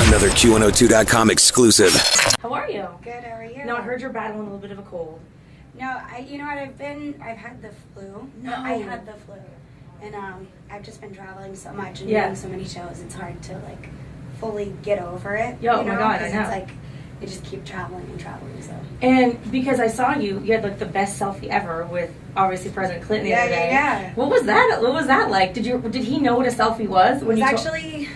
Another Q102.com exclusive. How are you? Good, how are you? No, I heard you're battling a little bit of a cold. No, you know what, I've had the flu. No. I had the flu. And I've just been traveling so much and Yeah. doing so many shows, it's hard to, like, fully get over it. Yo, you oh my know? God, I 'Cause know. It's like, you just keep traveling and traveling, so. And because I saw you had like the best selfie ever with obviously President Clinton the other day. Yeah. What was that? What was that like? Did he know what a selfie was? It was actually,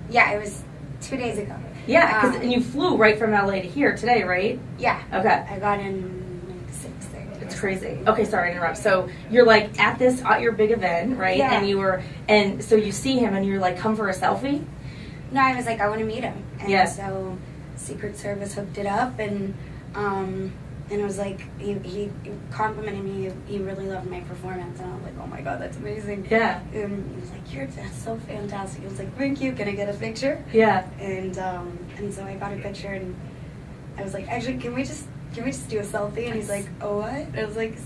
it was 2 days ago. Yeah, and you flew right from LA to here today, right? Yeah. Okay. I got in like 6:30. It's crazy. Okay, sorry to interrupt. So you're like at your big event, right? Yeah. And so you see him and you're like, come for a selfie? No, I was like, I want to meet him. And Yeah. so Secret Service hooked it up, and it was like, he complimented me. He really loved my performance, and I was like, oh my God, that's amazing. Yeah. And he was like, that's so fantastic. He was like, thank you. Can I get a picture? Yeah. And so I got a picture, and I was like, actually, can we just do a selfie? And he's like, oh, what? And I was like,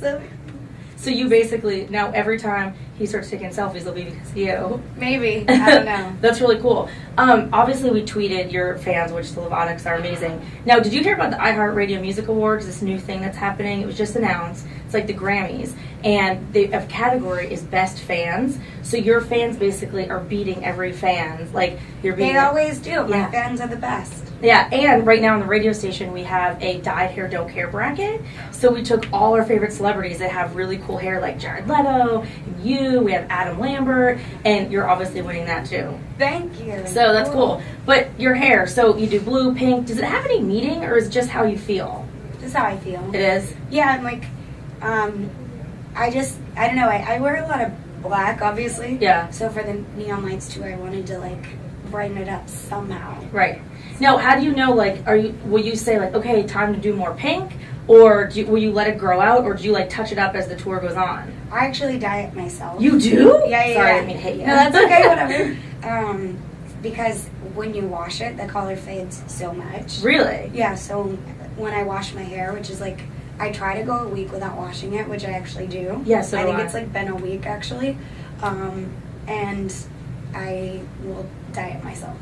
So you basically, now every time he starts taking selfies, it'll be because of you. Maybe. I don't know. That's really cool. Obviously, we tweeted your fans, which the Levonics are amazing. Now, did you hear about the iHeartRadio Music Awards, this new thing that's happening? It was just announced. It's like the Grammys. And the category is Best Fans. So your fans basically are beating every fan. Like, you're beating... They always do. Yeah. My fans are the best. Yeah, and right now on the radio station we have a dyed hair, don't care bracket. So we took all our favorite celebrities that have really cool hair, like Jared Leto, and you, we have Adam Lambert, and you're obviously winning that too. Thank you. So that's cool. But your hair, so you do blue, pink, does it have any meaning, or is it just how you feel? Just how I feel. It is? Yeah, I'm like, I don't know, I wear a lot of black, obviously. Yeah. So for the neon lights too, I wanted to, like, brighten it up somehow. Right. Now, how do you know, like, will you say, like, okay, time to do more pink, or will you let it grow out, or do you, like, touch it up as the tour goes on? I actually dye it myself. You do? Yeah. Sorry, I didn't mean to hit you. No, that's okay, whatever. Because when you wash it, the color fades so much. Really? Yeah, so when I wash my hair, which is, like, I try to go a week without washing it, which I actually do. Yeah, so I think do I. it's, like, been a week, actually. And I will dye it myself.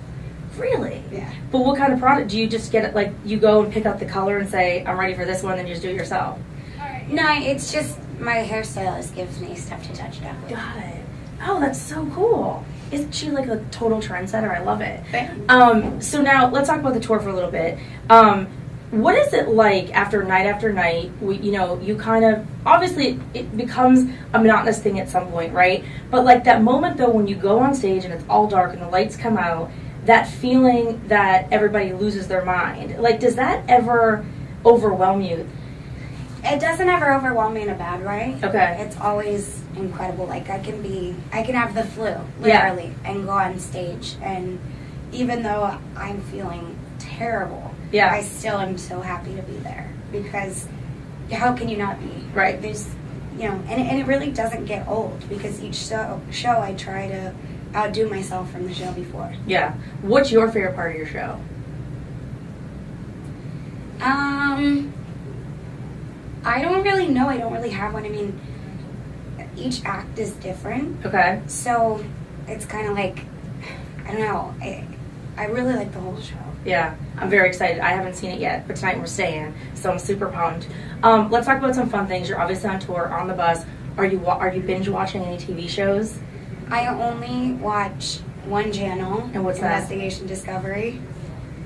Really? Yeah. But what kind of product? Do you just get it, like, you go and pick out the color and say, I'm ready for this one, and you just do it yourself? No, it's just my hairstylist gives me stuff to touch it up with. Got it. Oh, that's so cool. Isn't she, like, a total trendsetter? I love it. Thanks. So now, let's talk about the tour for a little bit. What is it like after night, you kind of, obviously it becomes a monotonous thing at some point, right? But like that moment though when you go on stage and it's all dark and the lights come out, that feeling that everybody loses their mind, like does that ever overwhelm you? It doesn't ever overwhelm me in a bad way. Okay. It's always incredible. Like I can have the flu, literally, and go on stage, and even though I'm feeling terrible, I still am so happy to be there, because how can you not be? Right. There's, and it really doesn't get old, because each show I try to outdo myself from the show before. Yeah. What's your favorite part of your show? I don't really know. I don't really have one. I mean, each act is different. Okay. So it's kind of like, I don't know. I really like the whole show. Yeah, I'm very excited. I haven't seen it yet, but tonight we're staying, so I'm super pumped. Let's talk about some fun things. You're obviously on tour, on the bus. Are you binge watching any TV shows? I only watch one channel. And what's that? Investigation Discovery.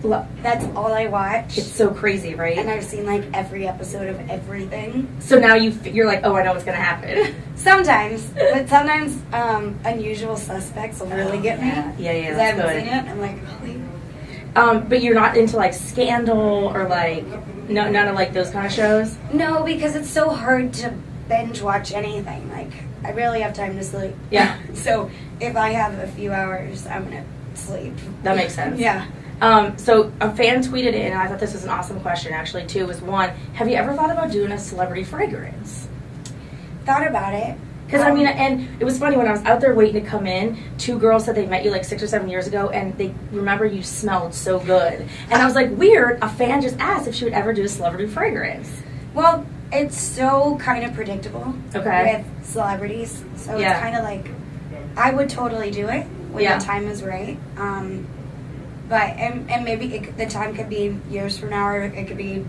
That's all I watch. It's so crazy, right? And I've seen like every episode of everything. So now you're like, oh, I know what's gonna happen. Sometimes, but sometimes Unusual Suspects will really get me. Yeah, because I haven't seen it. I'm like, holy. But you're not into like Scandal or like none of like those kind of shows? No, because it's so hard to binge watch anything. Like I barely have time to sleep. Yeah. So if I have a few hours, I'm gonna sleep. That makes sense. Yeah. So a fan tweeted in, and I thought this was an awesome question actually too, was one, have you ever thought about doing a celebrity fragrance? Thought about it. Because I mean, and it was funny when I was out there waiting to come in, 2 girls said they met you like 6 or 7 years ago, and they remember you smelled so good. And I was like, weird, a fan just asked if she would ever do a celebrity fragrance. Well, it's so kind of predictable with celebrities. So it's kind of like, I would totally do it when the time is right. But and maybe the time could be years from now, or it could be,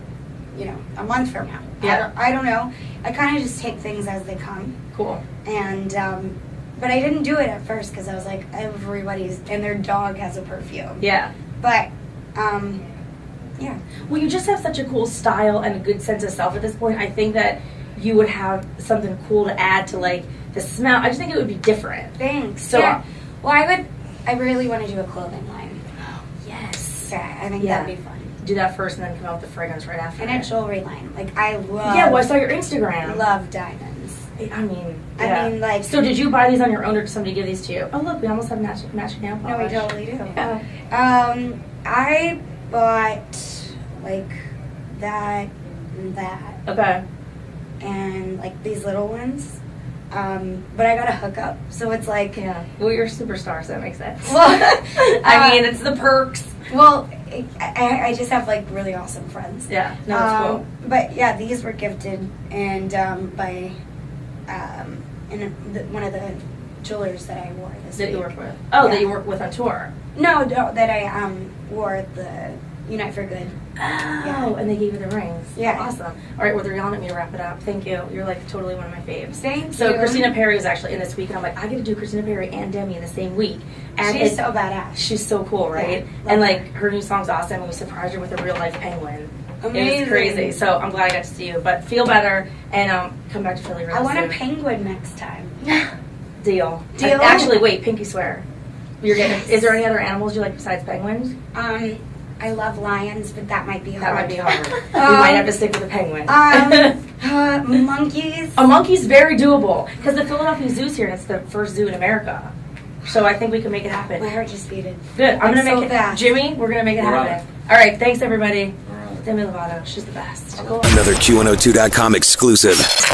you know, a month from now. Yeah. I don't know. I kind of just take things as they come. Cool. And but I didn't do it at first because I was like, everybody's and their dog has a perfume. Yeah. But yeah. Well, you just have such a cool style and a good sense of self at this point. I think that you would have something cool to add to like the smell. I just think it would be different. Thanks. So, yeah. Well, I really want to do a clothing line. Yes. Yeah, I think that'd be fun. Do that first and then come out with the fragrance right after. And a jewelry line. Like, I love... Yeah, well, I saw your Instagram. Love diamonds. I mean, like... So did you buy these on your own or did somebody give these to you? Oh, look, we almost have matching nail polish. No, we totally do. Yeah. I bought, like, that and that. Okay. And, like, these little ones. But I got a hookup, so it's like... Yeah. Well, you're a superstar, so that makes sense. Well, I mean, it's the perks. Well, I just have, like, really awesome friends. Yeah. No, it's cool. But, yeah, these were gifted and by one of the jewelers that I wore this week. That you work with? Oh, yeah. That you work with on tour? No, that I wore at the Unite for Good. Oh, yeah. And they gave you the rings. Yeah. Awesome. All right, well, they're yelling at me to wrap it up. Thank you. You're, like, totally one of my faves. Thank you. So Christina Perri was actually in this week, and I'm like, I get to do Christina Perri and Demi in the same week. And she's so badass. She's so cool, right? Yeah, and, like, her new song's awesome, and we surprised her with a real-life penguin. Amazing. It was crazy. So I'm glad I got to see you. But feel better, and come back to Philly really soon. I want a penguin next time. Deal. Deal? Actually, wait, pinky swear. You're getting. Is there any other animals you like besides penguins? I love lions, but that might be hard. That might be hard. We might have to stick with a penguin. Monkeys. A monkey's very doable because the Philadelphia Zoo's here, and it's the first zoo in America. So I think we can make it happen. My heart just beated. Good. I'm gonna make it. Fast. Jimmy, we're gonna make it happen. All right. Thanks everybody. Demi Lovato. She's the best. Cool. Another Q102.com exclusive.